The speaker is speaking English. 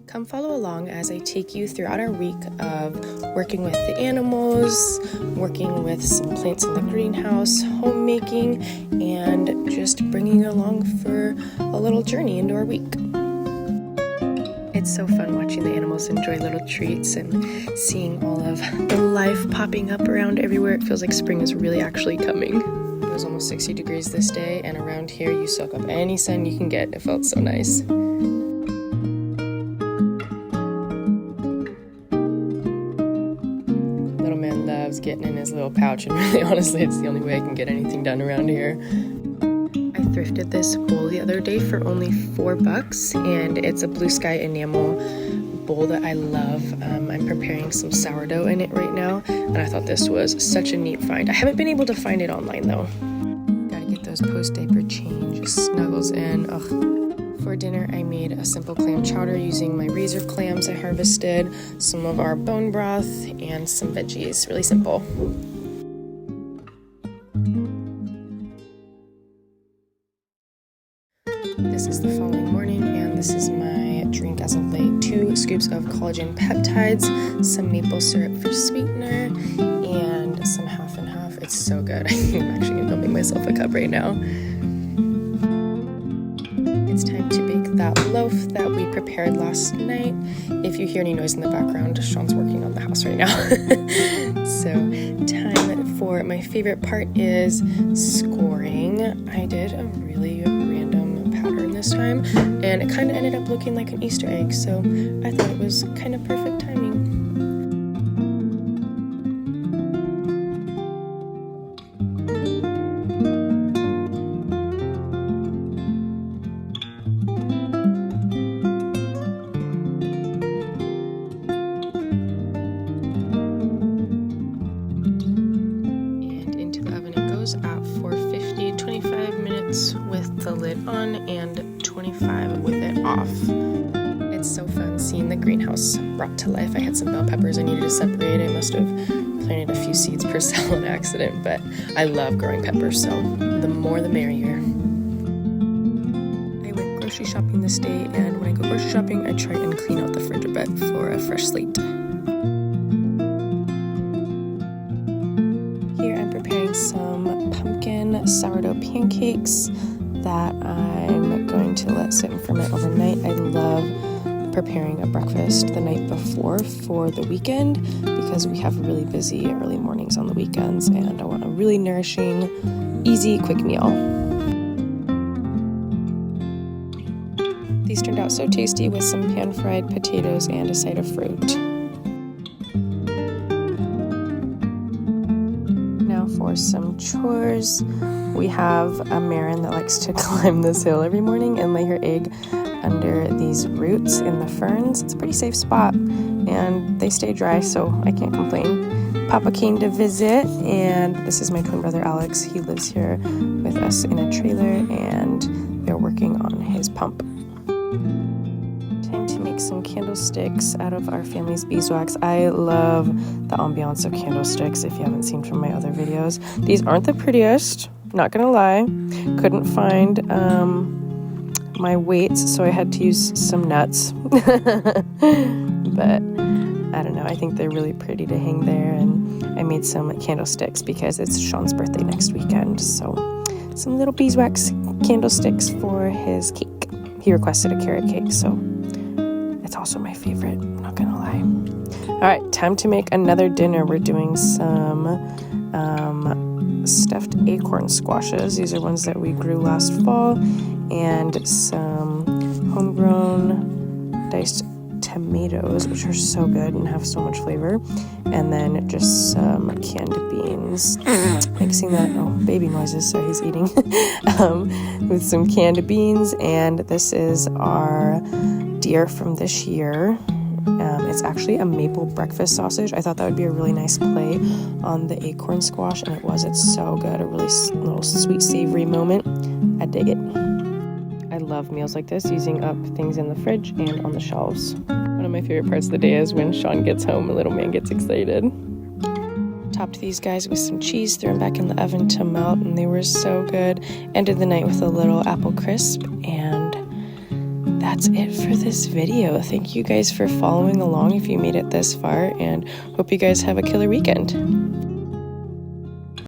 Come follow along as I take you throughout our week of working with the animals, working with some plants in the greenhouse, homemaking, and just bringing you along for a little journey into our week. It's so fun watching the animals enjoy little treats and seeing all of the life popping up around everywhere. It feels like spring is really actually coming. It was almost 60 degrees this day, and around here you soak up any sun you can get. It felt so nice. Little man loves getting in his little pouch, and really honestly it's the only way I can get anything done around here. I thrifted this bowl the other day for only $4, and it's a blue sky enamel bowl that I love. I'm preparing some sourdough in it right now, and I thought this was such a neat find. I haven't been able to find it online though. Gotta get those post-diaper change snuggles in. Ugh. For dinner, I made a simple clam chowder using my razor clams I harvested, some of our bone broth, and some veggies. Really simple. This is the following morning, and this is my drink as of late. 2 scoops of collagen peptides, some maple syrup for sweetener, and some half and half. It's so good. I'm actually gonna make myself a cup right now. It's time to bake that loaf that we prepared last night. If you hear any noise in the background, Sean's working on the house right now. So time for my favorite part is scoring. I did a really random pattern this time, and it kind of ended up looking like an Easter egg, so I thought it was kind of perfect timing. At 450, 25 minutes with the lid on and 25 with it off. It's so fun seeing the greenhouse brought to life. I had some bell peppers I needed to separate. I must have planted a few seeds per cell on accident, but I love growing peppers, so the more the merrier. I went grocery shopping this day, and when I go grocery shopping, I try and clean out the fridge a bit for a fresh slate. Some pumpkin sourdough pancakes that I'm going to let sit and ferment overnight. I love preparing a breakfast the night before for the weekend because we have really busy early mornings on the weekends, and I want a really nourishing, easy, quick meal. These turned out so tasty with some pan-fried potatoes and a side of fruit. For some chores, we have a Marin that likes to climb this hill every morning and lay her egg under these roots in the ferns. It's a pretty safe spot, and they stay dry, so I can't complain. Papa came to visit, and this is my twin brother Alex. He lives here with us in a trailer, and they're working on his pump. Time to make some candlesticks out of our family's beeswax. I love the ambiance of candlesticks, if you haven't seen from my other videos. These aren't the prettiest, not gonna lie. Couldn't find my weights, so I had to use some nuts. But I don't know, I think they're really pretty to hang there, and I made some candlesticks because it's Sean's birthday next weekend, so some little beeswax candlesticks for his cake. He requested a carrot cake, so it's also my favorite, I'm not gonna lie. All right, time to make another dinner. We're doing some stuffed acorn squashes. These are ones that we grew last fall, and some homegrown diced tomatoes, which are so good and have so much flavor, and then just some canned beans. Mixing that, baby noises, so he's eating, with some canned beans, and this is our deer from this year. It's actually a maple breakfast sausage. I thought that would be a really nice play on the acorn squash, and it was. It's so good. A really little sweet, savory moment. I dig it. I love meals like this, using up things in the fridge and on the shelves. One of my favorite parts of the day is when Sean gets home and little man gets excited. Topped these guys with some cheese, threw them back in the oven to melt, and they were so good. Ended the night with a little apple crisp, and that's it for this video. Thank you guys for following along if you made it this far, and hope you guys have a killer weekend.